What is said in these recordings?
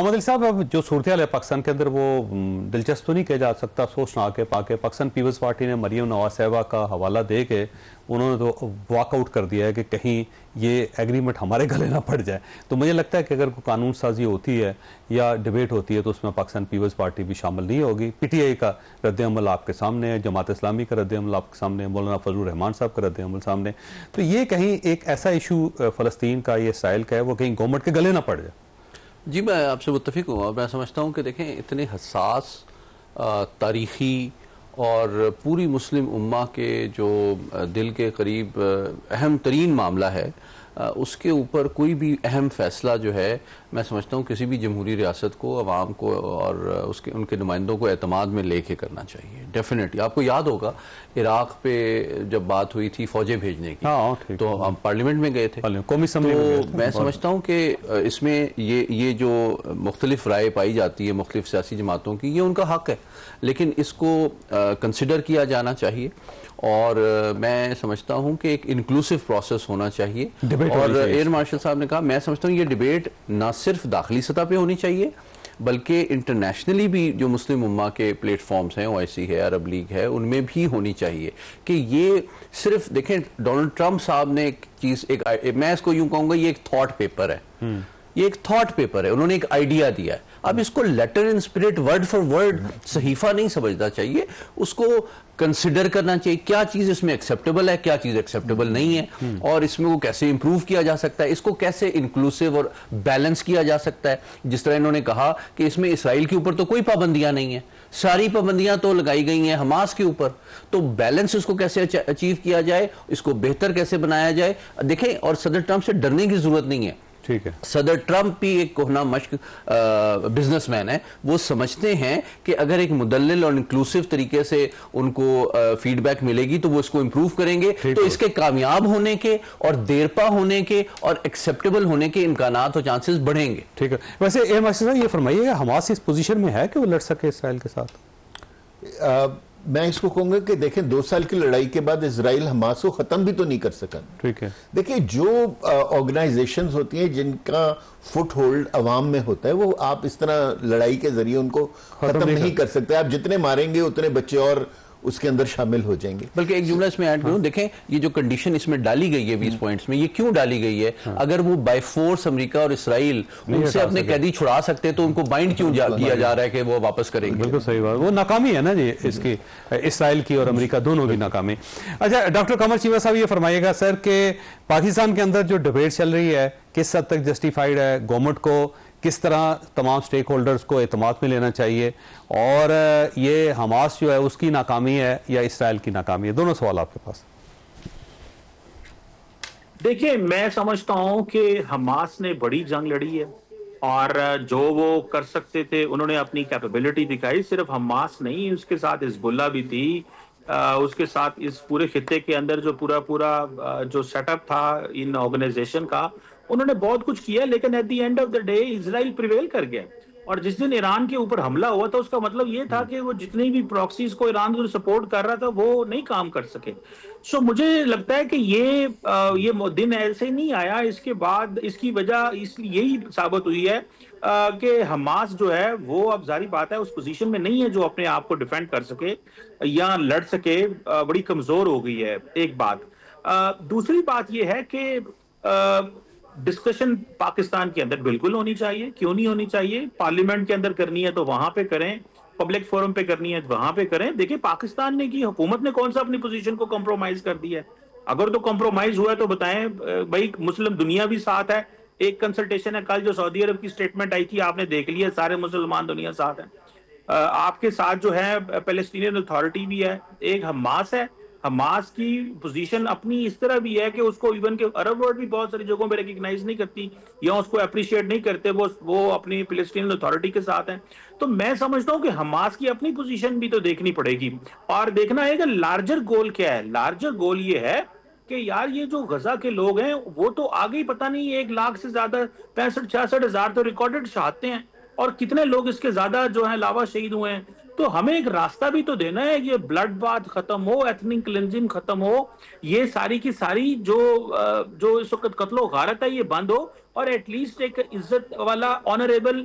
मोहम्मद अली साहब, अब जो सूरत है पाकिस्तान के अंदर वो दिलचस्प तो नहीं किया जा सकता सोचना के पाके पाकिस्तान पीपल्स पार्टी ने मरियम नवाज साहिबा का हवाला दे के उन्होंने तो वॉकआउट कर दिया है कि कहीं ये एग्रीमेंट हमारे गले ना पड़ जाए। तो मुझे लगता है कि अगर कोई कानून साजी होती है या डिबेट होती है तो उसमें पाकिस्तान पीपल्स पार्टी भी शामिल नहीं होगी। पीटीआई का रद्द-ए-अमल आपके सामने है, जमात इस्लामी का रद्द-ए-अमल आपके सामने है, मौलाना फजलुर रहमान साहब का रद्द-ए-अमल सामने। तो ये कहीं एक ऐसा इशू फ़लस्तीन का, ये इसराइल का है, वो कहीं गवर्नमेंट के गले ना पड़ जाए। जी, मैं आपसे मुत्तफिक हूँ और मैं समझता हूँ कि देखें, इतने हसास तारीख़ी और पूरी मुस्लिम उम्मा के जो दिल के करीब अहम तरीन मामला है, उसके ऊपर कोई भी अहम फैसला जो है, मैं समझता हूँ किसी भी जमहूरी रियासत को, अवाम को और उसके उनके नुमाइंदों को एतमाद में लेके करना चाहिए। डेफिनेटली आपको याद होगा इराक़ पे जब बात हुई थी फ़ौजें भेजने की, तो हम पार्लियामेंट में गए थे, कौमी असम्बली में गए थे। मैं समझता हूँ कि इसमें ये जो मुख्तलिफ राय पाई जाती है मुख्तलिफ सियासी जमातों की, ये उनका हक़ है, लेकिन इसको कंसिडर किया जाना चाहिए और मैं समझता हूं कि एक इंक्लूसिव प्रोसेस होना चाहिए। और एयर मार्शल साहब ने कहा, मैं समझता हूं ये डिबेट ना सिर्फ दाखिली सतह पे होनी चाहिए बल्कि इंटरनेशनली भी जो मुस्लिम उम्मा के प्लेटफॉर्म्स हैं, ओआईसी है, अरब लीग है, उनमें भी होनी चाहिए कि ये सिर्फ देखें, डोनाल्ड ट्रंप साहब ने एक चीज, मैं इसको यूं कहूंगा, ये एक थॉट पेपर है, ये एक थॉट पेपर है, उन्होंने एक आइडिया दिया है। अब इसको letter in spirit word for word सहीफा नहीं समझना चाहिए, उसको कंसिडर करना चाहिए क्या चीज इसमें एक्सेप्टेबल है, क्या चीज एक्सेप्टेबल नहीं है, और इसमें को कैसे इंप्रूव किया जा सकता है, इसको कैसे इंक्लूसिव और बैलेंस किया जा सकता है। जिस तरह इन्होंने कहा कि इसमें इसराइल के ऊपर तो कोई पाबंदियां नहीं है, सारी पाबंदियां तो लगाई गई हैं हमास के ऊपर, तो बैलेंस इसको कैसे अचीव किया जाए, इसको बेहतर कैसे बनाया जाए। देखें, और सदर ट्रंप से डरने की जरूरत नहीं है। ठीक है, सदर ट्रंप भी एक कोहना मश्क बिजनेसमैन है, वो समझते हैं कि अगर एक मुदल्लिल और इंक्लूसिव तरीके से उनको फीडबैक मिलेगी तो वो इसको इंप्रूव करेंगे, तो इसके कामयाब होने के और देरपा होने के और एक्सेप्टेबल होने के इम्कानात और चांसेस बढ़ेंगे। ठीक है, वैसे ए मास्टर साहब ये फरमाइएगा, हमास इस पोजीशन में है कि वो लड़ सके इसराइल के साथ? मैं इसको कहूंगा कि देखें, 2 साल की लड़ाई के बाद इजराइल हमास को खत्म भी तो नहीं कर सका। ठीक है, देखिए, जो ऑर्गेनाइजेशंस होती हैं जिनका फुट होल्ड अवाम में होता है, वो आप इस तरह लड़ाई के जरिए उनको खत्म नहीं कर सकते। आप जितने मारेंगे उतने बच्चे और उसके अंदर शामिल हो जाएंगे। बल्कि एक जुमला इसमें ऐड करूं, देखें ये जो कंडीशन इसमें डाली गई है 20 पॉइंट्स में, ये क्यों डाली गई है? अगर वो बाय फोर्स अमेरिका और इसराइल उनसे अपने कैदी छुड़ा सकते तो उनको बाइंड क्यों किया जा रहा है कि वो वापस करेंगे? बिल्कुल सही बात, वो नाकामी है ना जी इसकी, इसराइल की और अमेरिका दोनों की नाकामी। अच्छा, डॉक्टर कमर चीमा साहब ये फरमाइएगा सर कि पाकिस्तान के अंदर जो डिबेट चल रही है किस हद तक जस्टिफाइड है, गवर्नमेंट को किस तरह तमाम स्टेक होल्डर्स को एतमाद में लेना चाहिए, और ये हमास जो है उसकी नाकामी है या इसराइल की नाकामी है? दोनों सवाल आपके पास। देखिए, मैं समझता हूं कि हमास ने बड़ी जंग लड़ी है और जो वो कर सकते थे उन्होंने अपनी कैपेबिलिटी दिखाई। सिर्फ हमास नहीं, उसके साथ हिजबुल्लाह भी थी, उसके साथ इस पूरे खित्ते के अंदर जो पूरा जो सेटअप था इन ऑर्गेनाइजेशन का, उन्होंने बहुत कुछ किया, लेकिन at the end of the day Israel prevail कर गया। और जिस दिन ईरान के ऊपर हमला हुआ था उसका मतलब ये था कि वो जितनी भी प्रॉक्सीज को ईरान जो सपोर्ट कर रहा था वो नहीं काम कर सके। सो मुझे लगता है कि ये दिन ऐसे नहीं आया, इसके बाद इसकी वजह यही साबित हुई है कि हमास जो है वो अब जारी बात है उस पोजीशन में नहीं है जो अपने आप को डिफेंड कर सके या लड़ सके, बड़ी कमजोर हो गई है, एक बात। दूसरी बात यह है कि डिस्कशन पाकिस्तान के अंदर बिल्कुल होनी चाहिए, क्यों नहीं होनी चाहिए? पार्लियामेंट के अंदर करनी है तो वहां पे करें, पब्लिक फोरम पे करनी है तो वहां पे करें। देखिए, पाकिस्तान ने की हुकूमत ने कौन सा अपनी पोजीशन को कॉम्प्रोमाइज कर दिया है? अगर तो कॉम्प्रोमाइज हुआ है तो बताएं भाई, मुस्लिम दुनिया भी साथ है। एक कंसल्टेशन है, कल जो सऊदी अरब की स्टेटमेंट आई थी आपने देख लिया, सारे मुसलमान दुनिया साथ है। आपके साथ जो है पैलेस्टीनियन अथॉरिटी भी है, एक हमास है। हमास की पोजीशन अपनी इस तरह भी है कि उसको इवन के अरब वर्ल्ड भी बहुत सारी जगहों पे रिकॉग्नाइज नहीं करती या उसको अप्रिशिएट नहीं करते, वो अपनी पैलेस्टीनियन अथॉरिटी के साथ है। तो मैं समझता हूं कि हमास की अपनी पोजीशन भी तो देखनी पड़ेगी और देखना है कि लार्जर गोल क्या है। लार्जर गोल ये है कि यार ये जो गजा के लोग हैं वो तो आगे ही पता नहीं 1 लाख से ज्यादा 65-66 हजार तो रिकॉर्डेड शहादतें हैं, और कितने लोग इसके ज्यादा जो है लावा शहीद हुए हैं। तो हमें एक रास्ता भी तो देना है, ये ब्लड बाथ खत्म हो, एथनिक क्लिंजिंग खत्म हो, ये सारी की सारी जो इस वक्त कत्लो गारत है ये बंद हो, और एटलीस्ट एक इज्जत वाला ऑनरेबल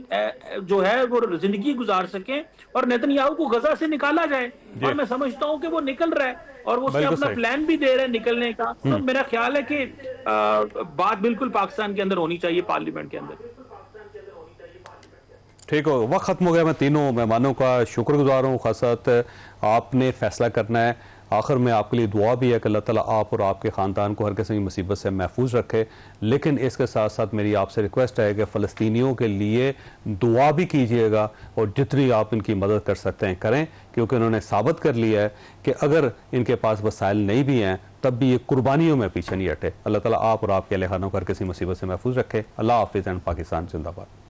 जो है वो जिंदगी गुजार सकें, और नेतन्याहू को गजा से निकाला जाए। और मैं समझता हूं कि वो निकल रहा है और वो उसने अपना प्लान भी दे रहा है निकलने का। तो मेरा ख्याल है कि बात बिल्कुल पाकिस्तान के अंदर होनी चाहिए, पार्लियामेंट के अंदर। ठीक हो, वक्त खत्म हो गया। मैं तीनों मेहमानों का शुक्रगुजार हूँ। खासत आपने फैसला करना है। आखिर में आपके लिए दुआ भी है कि अल्लाह ताला आप और आपके ख़ानदान को हर किस्म की मुसीबत से महफूज रखे। लेकिन इसके साथ साथ मेरी आपसे रिक्वेस्ट है कि फ़लस्तीनियों के लिए दुआ भी कीजिएगा और जितनी आप इनकी मदद कर सकते हैं करें, क्योंकि उन्होंने साबित कर लिया है कि अगर इनके पास वसाइल नहीं भी हैं तब भी ये कुर्बानियों में पीछे नहीं हटे। अल्लाह ताला आप और आपके अहल खानों को हर किसी मुसीबत से महफूज रखे। अल्लाह हाफिज़ एंड पाकिस्तान जिंदाबाद।